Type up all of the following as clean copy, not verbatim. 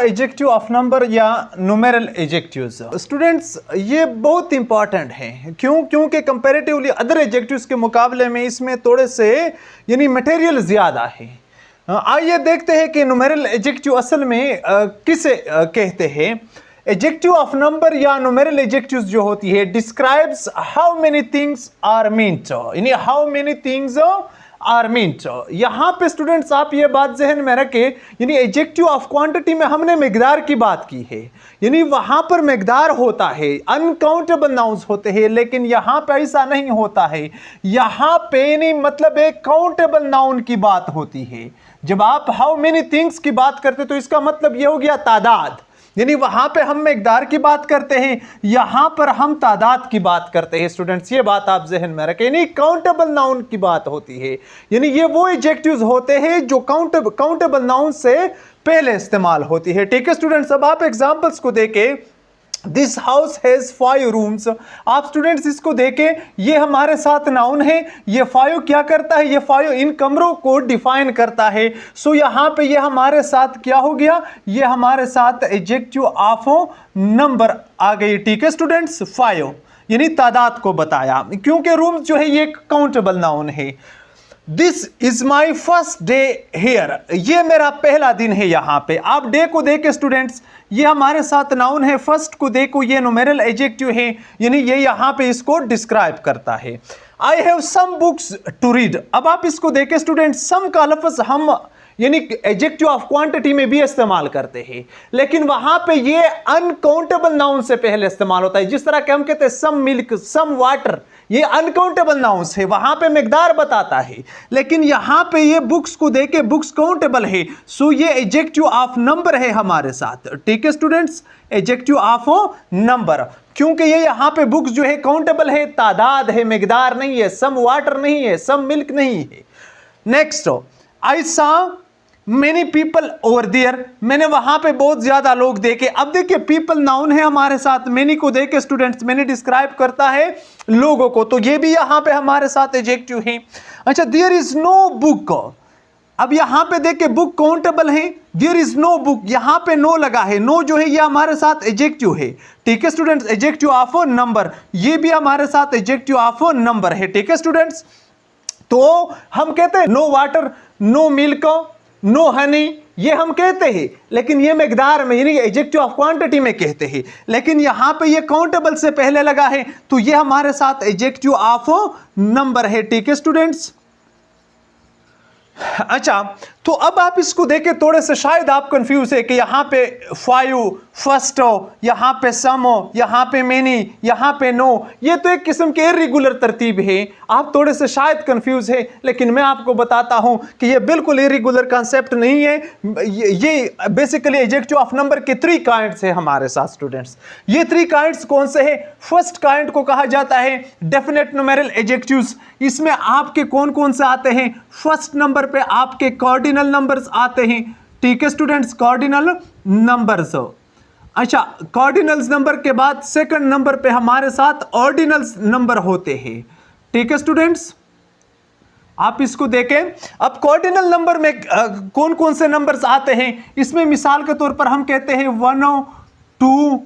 Adjective of number या numeral adjectives. Students ये बहुत इंपॉर्टेंट है, क्योंकि कंपैरेटिवली अदर एडजेक्टिव्स के मुकाबले में इसमें थोड़े से यानी मटेरियल ज़्यादा है। आइए देखते हैं कि न्यूमेरल एडजेक्टिव असल में किसे कहते हैं। एडजेक्टिव ऑफ नंबर या न्यूमेरल एडजेक्टिव्स जो होती है describes how many things are meant, यानी how many things are meant. यहाँ पे स्टूडेंट्स आप ये बात जहन में रखें, यानी एडजेक्टिव ऑफ क्वांटिटी में हमने मिकदार की बात की है, यानी वहाँ पर मिकदार होता है, अनकाउंटेबल नाउन्स होते हैं, लेकिन यहाँ पे ऐसा नहीं होता है। यहाँ पे नहीं मतलब एक काउंटेबल नाउन की बात होती है। जब आप हाउ मेनी थिंग्स की बात करते तो इसका मतलब ये हो गया तादाद, यानी वहां पे हम मिकदार की बात करते हैं, यहां पर हम तादाद की बात करते हैं। स्टूडेंट्स ये बात आप जहन में रखें, यानी काउंटेबल नाउन की बात होती है, यानी ये वो एडजेक्टिव्स होते हैं जो काउंटेबल नाउन से पहले इस्तेमाल होती है। ठीक है स्टूडेंट्स, अब आप एग्जांपल्स को देखें। This house has 5 rooms. आप स्टूडेंट्स इसको देखें, ये हमारे साथ नाउन है, ये 5 क्या करता है, ये 5 इन कमरों को डिफाइन करता है। सो यहाँ पे ये हमारे साथ क्या हो गया, ये हमारे साथ एडजेक्टिव ऑफ नंबर आ गई। ठीक है स्टूडेंट्स, 5 यानी तादाद को बताया, क्योंकि रूम्स जो है ये काउंटेबल नाउन है। This is my first day here, ये मेरा पहला दिन है। यहाँ पे आप डे को देखे स्टूडेंट्स, ये हमारे साथ नाउन है, फर्स्ट को देखो ये न्यूमेरल एडजेक्टिव है, यानी ये यहाँ पे इसको डिस्क्राइब करता है। I have some books to read. अब आप इसको देखें स्टूडेंट्स, सम का लफ्ज हम यानी एडजेक्टिव ऑफ क्वांटिटी में भी इस्तेमाल करते हैं, लेकिन वहां पे ये अनकाउंटेबल नाउन से पहले इस्तेमाल होता है। जिस तरह के हम कहते हैं सम मिल्क, सम वाटर, ये अनकाउंटेबल नाउन्स है, वहां पे मिकदार बताता है, लेकिन यहां पे ये बुक्स को देखे, बुक्स काउंटेबल है, सो ये एडजेक्टिव ऑफ नंबर है हमारे साथ। ठीक है स्टूडेंट्स, एडजेक्टिव ऑफ नंबर, क्योंकि ये यहाँ पे बुक्स जो है काउंटेबल है, तादाद है, मिकदार नहीं है, सम वाटर नहीं है, सम मिल्क नहीं है। नेक्स्ट, आई सा मेनी पीपल ओवर देयर, मैंने वहां पे बहुत ज्यादा लोग देखे। अब देखिए पीपल नाउन है हमारे साथ, मेनी को देखे स्टूडेंट्स, मैंने डिस्क्राइब करता है लोगों को, तो ये भी यहां पे हमारे साथ एडजेक्टिव है। अच्छा, देयर इज नो बुक, अब यहां पे देखिए बुक काउंटेबल है, देयर इज नो बुक, यहां पे नो लगा है, नो जो है ये हमारे साथ एडजेक्टिव है। ठीक है स्टूडेंट्स, एडजेक्टिव ऑफ नंबर, ये भी हमारे साथ एडजेक्टिव ऑफ नंबर है। ठीक है स्टूडेंट्स, तो हम कहते हैं no water, no milk, no honey, ये हम कहते हैं, लेकिन ये मिकदार में यानी एडजेक्टिव ऑफ क्वांटिटी में कहते हैं, लेकिन यहां पे ये काउंटेबल से पहले लगा है, तो ये हमारे साथ एडजेक्टिव ऑफ नंबर है। ठीक है स्टूडेंट्स, अच्छा, तो अब आप इसको देखें, थोड़े से शायद आप कंफ्यूज है कि यहाँ पे 5 फर्स्ट हो, यहाँ पे सम हो, यहाँ पे मेनी, यहाँ पे नो, ये तो एक किस्म के इर्रेगुलर तरतीब है। आप थोड़े से शायद कंफ्यूज है, लेकिन मैं आपको बताता हूँ कि ये बिल्कुल इर्रेगुलर कॉन्सेप्ट नहीं है। ये बेसिकली एडजेक्टिव ऑफ नंबर के 3 काइंड्स है हमारे साथ स्टूडेंट्स। ये 3 काइंड्स कौन से हैं? फर्स्ट काइंड को कहा जाता है डेफिनेट न्यूमेरल एडजेक्टिव्स। इसमें आपके कौन कौन से आते हैं? फर्स्ट नंबर पे आपके कार्डिनल नंबर्स आते हैं। ठीक है स्टूडेंट्स, कार्डिनल नंबर्स। अच्छा, कार्डिनल्स नंबर के बाद सेकंड नंबर पे हमारे साथ ऑर्डिनल्स नंबर होते हैं। ठीक है स्टूडेंट्स, आप इसको देखें। अब कार्डिनल नंबर में कौन कौन से नंबर्स आते हैं? इसमें मिसाल के तौर पर हम कहते हैं 1 2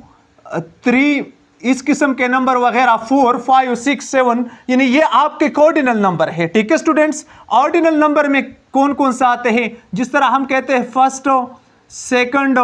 3 इस किस्म के नंबर वगैरह, 4 5 6 7, यानी ये आपके कार्डिनल नंबर है। ठीक है स्टूडेंट्स, ऑर्डिनल नंबर में कौन कौन से आते हैं? जिस तरह हम कहते हैं फर्स्ट, सेकंड,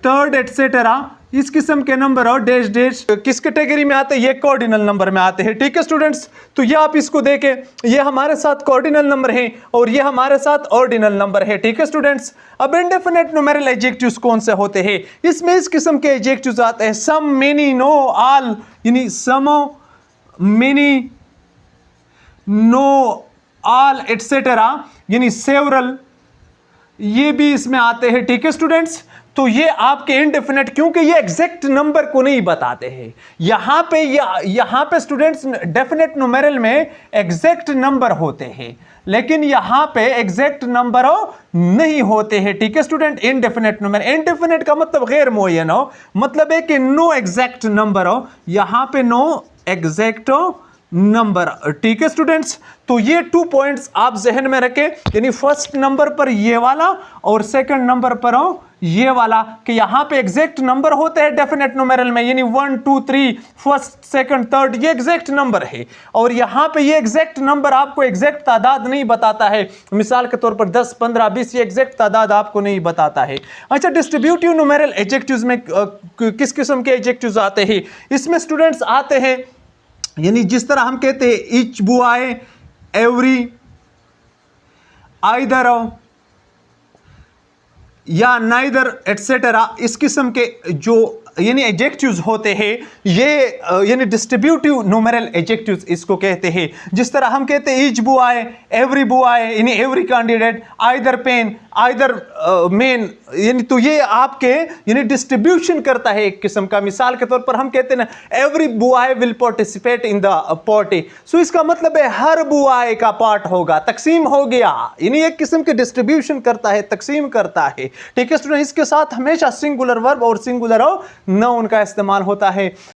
थर्ड एटसेट्रा, इस किस्म के नंबर और डैश डैश किस कैटेगरी में आते हैं? ये कार्डिनल नंबर में आते हैं। ठीक है स्टूडेंट्स, तो ये आप इसको देखें, ये हमारे साथ कार्डिनल नंबर है और ये हमारे साथ ऑर्डिनल नंबर है। ठीक है स्टूडेंट्स, अब इंडेफिनेट न्यूमेरल एडजेक्टिव्स कौन से होते हैं? इसमें इस किस्म के एडजेक्टिव्स आते हैं सम, मेनी, नो, ऑल, यानी सम, मेनी, नो, ऑल एटसेट्रा, यानी सेवरल, ये भी इसमें आते हैं। ठीक है स्टूडेंट्स, तो ये आपके इनडेफिनेट, क्योंकि ये एग्जैक्ट नंबर को नहीं बताते हैं। यहां पे स्टूडेंट्स डेफिनेट न्यूमेरल में एग्जैक्ट नंबर होते हैं, लेकिन यहां पे एग्जैक्ट नंबर नहीं होते हैं। ठीक है स्टूडेंट, इनडेफिनेट नंबर, इनडेफिनेट का मतलब गैर मुअय्यन हो, मतलब है कि नो एग्जैक्ट नंबर हो। यहां पे नो एग्जैक्ट नंबर। ठीक है स्टूडेंट्स, तो ये 2 पॉइंट्स आप जहन में रखें, यानी फर्स्ट नंबर पर ये वाला और सेकंड नंबर पर ये वाला, कि यहां पे एग्जैक्ट नंबर होते हैं डेफिनेट न्यूमेरल में, यानी 1 2 3 फर्स्ट सेकंड थर्ड ये एग्जैक्ट नंबर है, और यहां पे ये एग्जैक्ट नंबर आपको एग्जैक्ट तादाद नहीं बताता है। मिसाल के तौर पर 10 15 20 ये एग्जैक्ट तादाद आपको नहीं बताता है। अच्छा, डिस्ट्रीब्यूटिव न्यूमेरल एडजेक्टिव्स में किस किस्म के एडजेक्टिव्स आते हैं? इसमें स्टूडेंट्स आते हैं, यानी जिस तरह हम कहते हैं ईच बॉय, एवरी, आइदर या नाइदर एटसेट्रा, इस किस्म के जो यानी एडजेक्टिव्स होते हैं ये यानी डिस्ट्रीब्यूटिव न्यूमेरल एडजेक्टिव्स इसको कहते हैं। जिस तरह हम कहते हैं ईच बॉय, एवरी बॉय, यानी every candidate, either pen, either men, यानी तो ये आपके यानी डिस्ट्रीब्यूशन करता है एक किस्म का। मिसाल के तौर पर हम कहते हैं ना every boy will participate in the party, so इसका मतलब है हर बॉय का पार्ट होगा, तकसीम हो गया, यानी एक किस्म के डिस्ट्रीब्यूशन करता है, तकसीम करता है। ठीक है स्टूडेंट, इसके साथ हमेशा सिंगुलर वर्ब और सिंगुलर नाउन का इस्तेमाल होता है।